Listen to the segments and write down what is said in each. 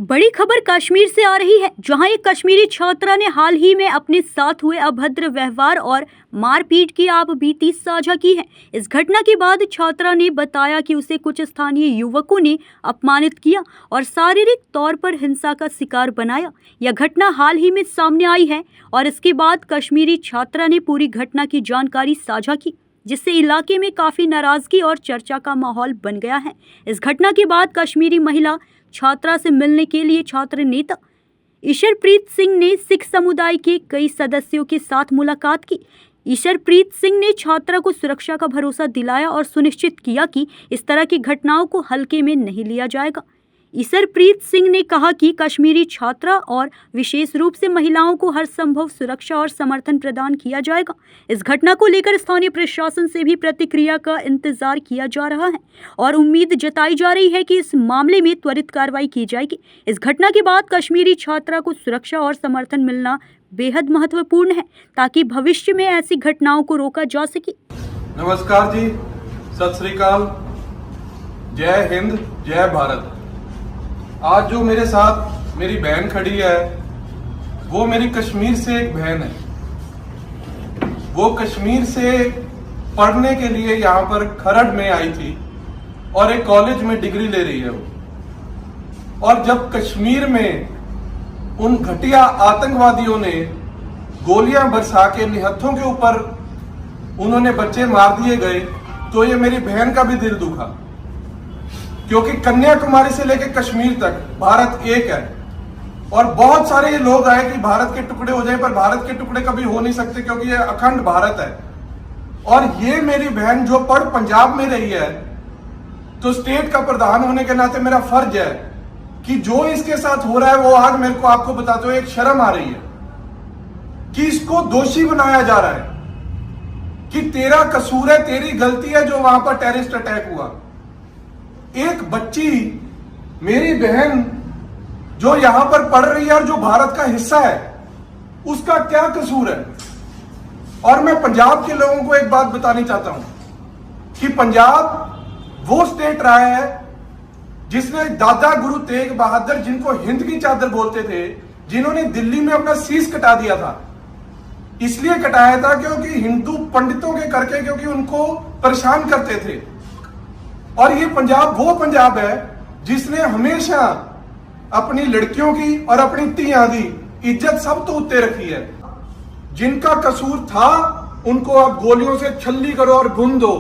बड़ी खबर कश्मीर से आ रही है, जहां एक कश्मीरी छात्रा ने हाल ही में अपने साथ हुए अभद्र व्यवहार और मारपीट की आप बीती साझा की है। इस घटना के बाद छात्रा ने बताया कि उसे कुछ स्थानीय युवकों ने अपमानित किया और शारीरिक तौर पर हिंसा का शिकार बनाया। यह घटना हाल ही में सामने आई है और इसके बाद कश्मीरी छात्रा ने पूरी घटना की जानकारी साझा की, जिससे इलाके में काफ़ी नाराजगी और चर्चा का माहौल बन गया है। इस घटना के बाद कश्मीरी महिला छात्रा से मिलने के लिए छात्र नेता ईशरप्रीत सिंह ने सिख समुदाय के कई सदस्यों के साथ मुलाकात की। ईशरप्रीत सिंह ने छात्रा को सुरक्षा का भरोसा दिलाया और सुनिश्चित किया कि इस तरह की घटनाओं को हल्के में नहीं लिया जाएगा। ईशरप्रीत सिंह ने कहा कि कश्मीरी छात्रा और विशेष रूप से महिलाओं को हर संभव सुरक्षा और समर्थन प्रदान किया जाएगा। इस घटना को लेकर स्थानीय प्रशासन से भी प्रतिक्रिया का इंतजार किया जा रहा है और उम्मीद जताई जा रही है कि इस मामले में त्वरित कार्रवाई की जाएगी। इस घटना के बाद कश्मीरी छात्रा को सुरक्षा और समर्थन मिलना बेहद महत्वपूर्ण है, ताकि भविष्य में ऐसी घटनाओं को रोका जा सके। नमस्कार जी, सत श्री अकाल, जय हिंद, जय भारत। आज जो मेरे साथ मेरी बहन खड़ी है, वो मेरी कश्मीर से एक बहन है। वो कश्मीर से पढ़ने के लिए यहाँ पर खरड़ में आई थी और एक कॉलेज में डिग्री ले रही है वो। और जब कश्मीर में उन घटिया आतंकवादियों ने गोलियां बरसा के निहत्थों के ऊपर उन्होंने बच्चे मार दिए गए, तो ये मेरी बहन का भी दिल दुखा, क्योंकि कन्याकुमारी से लेकर कश्मीर तक भारत एक है। और बहुत सारे ये लोग आए कि भारत के टुकड़े हो जाए, पर भारत के टुकड़े कभी हो नहीं सकते, क्योंकि ये अखंड भारत है। और ये मेरी बहन जो पढ़ पंजाब में रही है, तो स्टेट का प्रधान होने के नाते मेरा फर्ज है कि जो इसके साथ हो रहा है वो आज मेरे को आपको बताते हुए एक शर्म आ रही है कि इसको दोषी बनाया जा रहा है कि तेरा कसूर है, तेरी गलती है जो वहां पर टेररिस्ट अटैक हुआ। एक बच्ची, मेरी बहन जो यहां पर पढ़ रही है और जो भारत का हिस्सा है, उसका क्या कसूर है। और मैं पंजाब के लोगों को एक बात बतानी चाहता हूं कि पंजाब वो स्टेट रहा है जिसने दादा गुरु तेग बहादुर, जिनको हिंद की चादर बोलते थे, जिन्होंने दिल्ली में अपना शीश कटा दिया था। इसलिए कटाया था क्योंकि हिंदू पंडितों के करके, क्योंकि उनको परेशान करते थे। और ये पंजाब वो पंजाब है जिसने हमेशा अपनी लड़कियों की और अपनी तियां की इज्जत सब तो उत्ते रखी है। जिनका कसूर था उनको आप गोलियों से छल्ली करो और भून दो।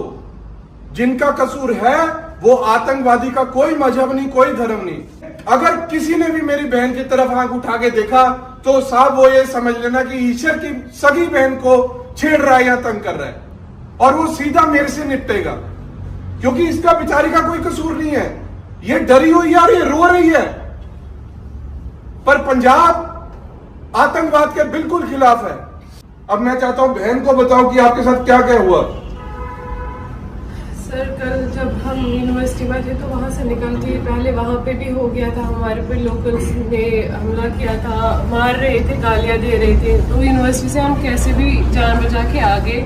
जिनका कसूर है वो आतंकवादी का कोई मजहब नहीं, कोई धर्म नहीं। अगर किसी ने भी मेरी बहन की तरफ आंख उठा के देखा तो साहब वो ये समझ लेना कि ईश्वर की सगी बहन को छेड़ रहा है या तंग कर रहा है, और वो सीधा मेरे से निपटेगा, क्योंकि इसका बेचारी का कोई कसूर नहीं है। ये डरी हुई है और ये रो रही है। पर पंजाब आतंकवाद के बिल्कुल खिलाफ है। अब मैं चाहता हूं बहन को बताओ कि आपके साथ क्या क्या हुआ। सर, कल जब हम यूनिवर्सिटी में थे तो वहाँ से निकल के पहले वहाँ पे भी हो गया था, हमारे पे लोकल्स ने हमला किया था, मार रहे थे, गालियाँ दे रहे थे। तो यूनिवर्सिटी से हम कैसे भी जान बचा के आ गए।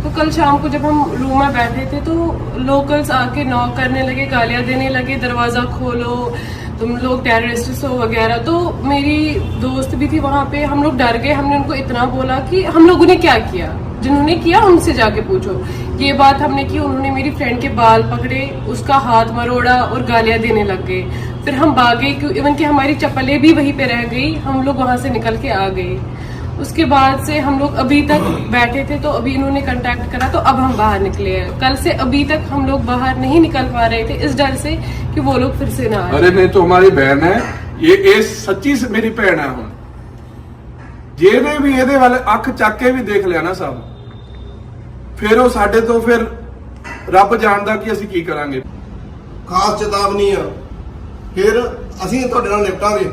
तो कल शाम को जब हम रूम में बैठे थे तो लोकल्स आके नॉक करने लगे, गालियाँ देने लगे, दरवाज़ा खोलो, तुम लोग टेररिस्ट हो वगैरह। तो मेरी दोस्त भी थी वहाँ पे, हम लोग डर गए। हमने उनको इतना बोला कि हम लोगों ने क्या किया, जिन्होंने किया उनसे जाके पूछो। ये बात हमने की, उन्होंने मेरी फ्रेंड के बाल पकड़े, उसका हाथ मरोड़ा और गालियाँ देने लग गए। फिर हम भागे, इवन कि हमारी चप्पलें भी वहीं पे रह गई, हम लोग वहाँ से निकल के आ गए। उसके बाद से हम लोग अभी तक बैठे थे, तो अभी इन्होंने कांटेक्ट करा तो अब हम बाहर निकले हैं। कल से अभी तक हम लोग बाहर नहीं निकल पा रहे थे इस डर से कि वो लोग फिर से ना आए। अरे नहीं, तो हमारी बहन है ये सच्ची से मेरी भैन है। हम जेने भी ये वाले अख चक के भी देख लिया ना सब, फिर वो साडे तो फिर रब जानदा कि ਅਸੀਂ ਕੀ ਕਰਾਂਗੇ। खास चेतावनी है, फिर ਅਸੀਂ ਤੁਹਾਡੇ ਨਾਲ ਨਿਪਟਾਂਗੇ।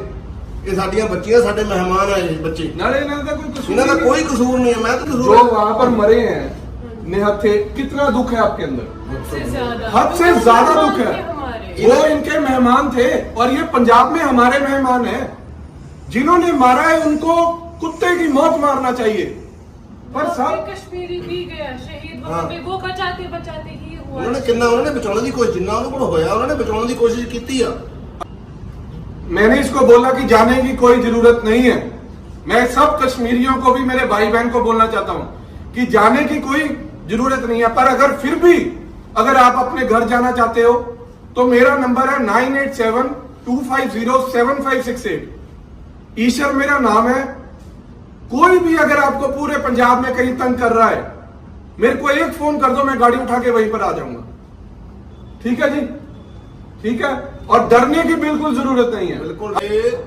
ये साडियां बच्चियां, साडे मेहमान है ये बच्चे, नाले इन्हां दा कोई कसूर, इन्हां दा कोई कसूर नहीं है। मैं तो जो कसूर वहां पर मरे हैं निहत्थे, कितना दुख है आपके अंदर, हद से ज्यादा दुख है। वो इनके मेहमान थे और ये पंजाब में हमारे मेहमान हैं। जिन्होंने मारा है उनको कुत्ते की मौत मारना चाहिए। पर सब कश्मीरी भी गया शहीद वहाँ पे, वो बचाते बचाते ही हुआ। उन्होंने कितना उन्होंने बचाने की कोशिश, जिन्ना उन्होंने कोल होया उन्होंने बचाने की कोशिश की। मैंने इसको बोला कि जाने की कोई जरूरत नहीं है। मैं सब कश्मीरियों को भी, मेरे भाई बहन को बोलना चाहता हूं कि जाने की कोई जरूरत नहीं है। पर अगर फिर भी अगर आप अपने घर जाना चाहते हो तो मेरा नंबर है 9872507568। ईश्वर मेरा नाम है। कोई भी अगर आपको पूरे पंजाब में कहीं तंग कर रहा है, मेरे को एक फोन कर दो, मैं गाड़ी उठा के वहीं पर आ जाऊंगा। ठीक है जी, ठीक है। और डरने की बिल्कुल जरूरत नहीं है। बिल्कुल।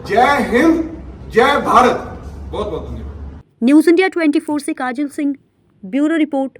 जय हिंद, जय भारत। बहुत बहुत धन्यवाद। न्यूज इंडिया 24 से काजल सिंह, ब्यूरो रिपोर्ट।